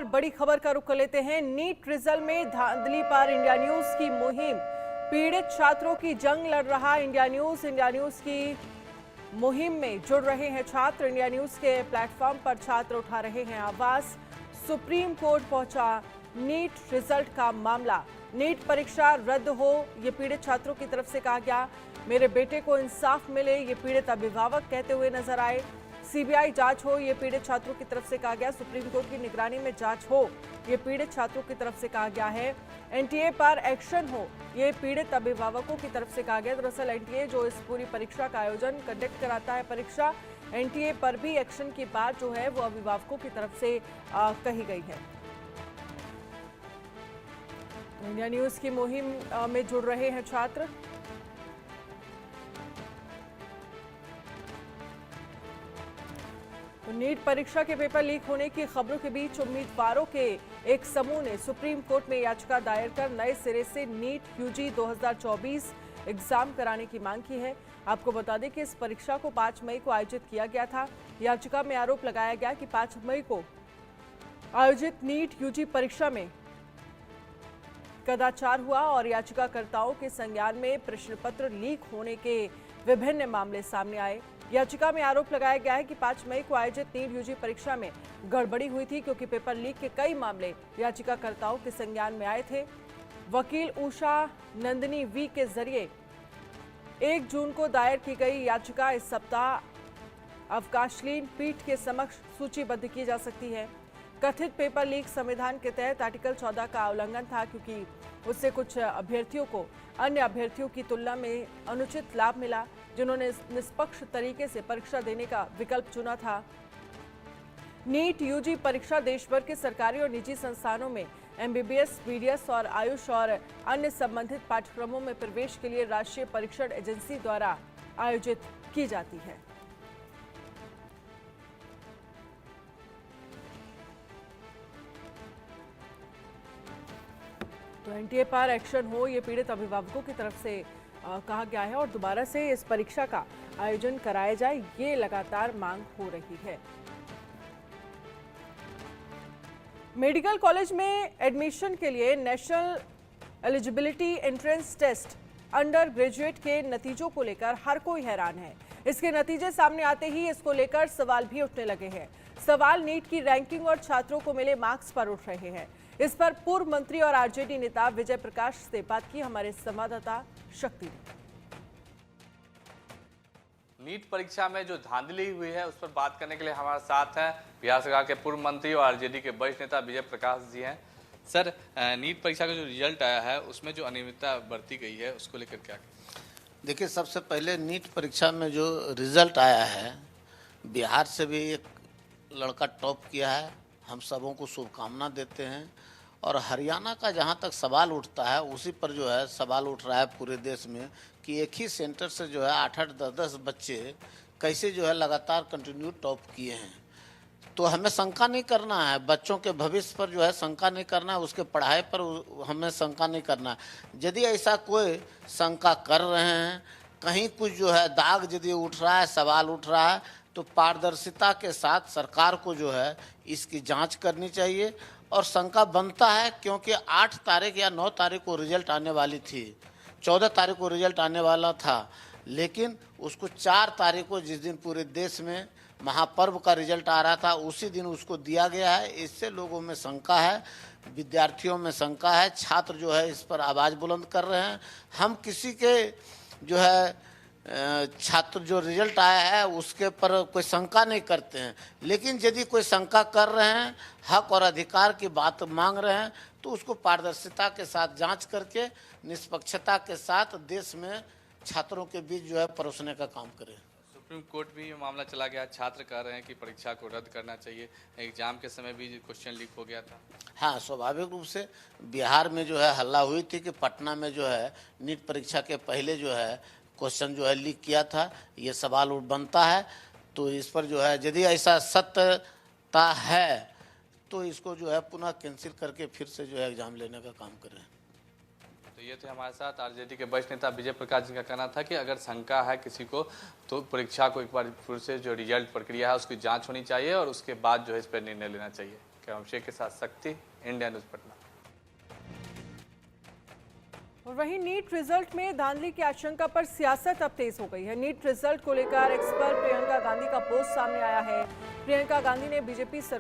बड़ी खबर का रुख कर लेते हैं। नीट रिजल्ट में धांधली पर इंडिया न्यूज की मुहिम, पीड़ित छात्रों की जंग लड़ रहा इंडिया न्यूज की मुहिम में जुड़ रहे हैं छात्र। इंडिया न्यूज के प्लेटफॉर्म पर छात्र उठा रहे हैं आवाज। सुप्रीम कोर्ट पहुंचा नीट रिजल्ट का मामला। नीट परीक्षा रद्द हो, ये पीड़ित छात्रों की तरफ से कहा गया। मेरे बेटे को इंसाफ मिले, ये पीड़ित अभिभावक कहते हुए नजर आए। सीबीआई जांच हो, ये पीड़ित छात्रों की तरफ से कहा गया। सुप्रीम कोर्ट की निगरानी में जांच हो, ये पीड़ित छात्रों की तरफ से कहा गया है। एनटीए पर एक्शन हो, ये पीड़ित अभिभावकों की तरफ से कहा गया। दरअसल एनटीए जो इस पूरी परीक्षा का आयोजन कंडक्ट कराता है, परीक्षा एनटीए पर भी एक्शन की बात जो है वो अभिभावकों की तरफ से कही गई है। इंडिया न्यूज की मुहिम में जुड़ रहे हैं छात्र। नीट परीक्षा के पेपर लीक होने की खबरों के बीच उम्मीदवारों के एक समूह ने सुप्रीम कोर्ट में याचिका दायर कर नए सिरे से नीट यूजी 2024 एग्जाम कराने की मांग की है। आपको बता दें कि इस परीक्षा को 5 मई को आयोजित किया गया था। याचिका में आरोप लगाया गया कि 5 मई को आयोजित नीट यूजी परीक्षा में कदाचार हुआ और याचिकाकर्ताओं के संज्ञान में प्रश्न पत्र लीक होने के विभिन्न मामले सामने आए। याचिका में आरोप लगाया गया है कि 5 मई को आयोजित नीट यूजी परीक्षा में गड़बड़ी हुई थी, क्योंकि पेपर लीक के कई मामले याचिकाकर्ताओं के संज्ञान में आए थे। वकील उषा नंदिनी वी के जरिए 1 जून को दायर की गई याचिका इस सप्ताह अवकाशलीन पीठ के समक्ष सूचीबद्ध की जा सकती है। कथित पेपर लीक संविधान के तहत आर्टिकल 14 का उल्लंघन था, क्योंकि उससे कुछ अभ्यर्थियों को अन्य अभ्यर्थियों की तुलना में अनुचित लाभ मिला, जिन्होंने निष्पक्ष तरीके से परीक्षा देने का विकल्प चुना था। नीट यूजी परीक्षा देश भर के सरकारी और निजी संस्थानों में एमबीबीएस, बीडीएस और आयुष और अन्य संबंधित पाठ्यक्रमों में प्रवेश के लिए राष्ट्रीय परीक्षण एजेंसी द्वारा आयोजित की जाती है। तो एनटीए पर एक्शन हो, ये पीड़ित अभिभावकों की तरफ से कहा गया है और दोबारा से इस परीक्षा का आयोजन कराया जाए, ये लगातार मांग हो रही है। मेडिकल कॉलेज में एडमिशन के लिए national eligibility entrance test undergraduate के नतीजों को लेकर हर कोई हैरान है। इसके नतीजे सामने आते ही इसको लेकर सवाल भी उठने लगे हैं। सवाल नीट की रैंकिंग और छात्रों को मिले मार्क्स पर उठ रहे हैं। इस पर पूर्व मंत्री और आरजेडी नेता विजय प्रकाश से बात की हमारे संवाददाता शक्ति ने। नीट परीक्षा में जो धांधली हुई है उस पर बात करने के लिए हमारे साथ हैं बिहार सरकार के पूर्व मंत्री और आरजेडी के वरिष्ठ नेता विजय प्रकाश जी हैं। सर, नीट परीक्षा का जो रिजल्ट आया है उसमें जो अनियमितता बरती गई है उसको लेकर क्या? देखिए, सबसे पहले नीट परीक्षा में जो रिजल्ट आया है, बिहार से भी एक लड़का टॉप किया है, हम सबों को शुभकामना देते हैं। और हरियाणा का जहाँ तक सवाल उठता है उसी पर जो है सवाल उठ रहा है पूरे देश में कि एक ही सेंटर से जो है 8-8, 10-10 बच्चे कैसे जो है लगातार कंटिन्यू टॉप किए हैं। तो हमें शंका नहीं करना है, बच्चों के भविष्य पर जो है शंका नहीं करना है, उसके पढ़ाई पर हमें शंका नहीं करना है। यदि ऐसा कोई शंका कर रहे हैं, कहीं कुछ जो है दाग यदि उठ रहा है, सवाल उठ रहा है, तो पारदर्शिता के साथ सरकार को जो है इसकी जांच करनी चाहिए। और शंका बनता है क्योंकि 8 तारीख या 9 तारीख को रिजल्ट आने वाली थी, 14 तारीख को रिजल्ट आने वाला था, लेकिन उसको 4 तारीख को, जिस दिन पूरे देश में महापर्व का रिजल्ट आ रहा था, उसी दिन उसको दिया गया है। इससे लोगों में शंका है, विद्यार्थियों में शंका है, छात्र जो है इस पर आवाज़ बुलंद कर रहे हैं। हम किसी के जो है छात्र जो रिजल्ट आया है उसके पर कोई शंका नहीं करते हैं, लेकिन यदि कोई शंका कर रहे हैं, हक और अधिकार की बात मांग रहे हैं, तो उसको पारदर्शिता के साथ जांच करके निष्पक्षता के साथ देश में छात्रों के बीच जो है परोसने का काम करें। सुप्रीम कोर्ट भी ये मामला चला गया, छात्र कह रहे हैं कि परीक्षा को रद्द करना चाहिए। एग्जाम के समय भी क्वेश्चन लीक हो गया था। हाँ, स्वाभाविक रूप से बिहार में जो है हल्ला हुई थी कि पटना में जो है नीट परीक्षा के पहले जो है क्वेश्चन जो है लीक किया था, ये सवाल बनता है। तो इस पर जो है यदि ऐसा सत्यता है तो इसको जो है पुनः कैंसिल करके फिर से जो है एग्जाम लेने का काम करें। तो ये थे हमारे साथ आरजेडी के वरिष्ठ नेता विजय प्रकाश जी का कहना था कि अगर शंका है किसी को तो परीक्षा को एक बार फिर से जो रिजल्ट प्रक्रिया है उसकी जांच होनी चाहिए और उसके बाद जो है इस पर निर्णय लेना चाहिए। कैमरा शेख के साथ शक्ति, इंडिया न्यूज पटना। और वहीं नीट रिजल्ट में धांधली की आशंका पर सियासत अब तेज हो गई है। नीट रिजल्ट को लेकर एक्स पर प्रियंका गांधी का पोस्ट सामने आया है। प्रियंका गांधी ने बीजेपी सरकार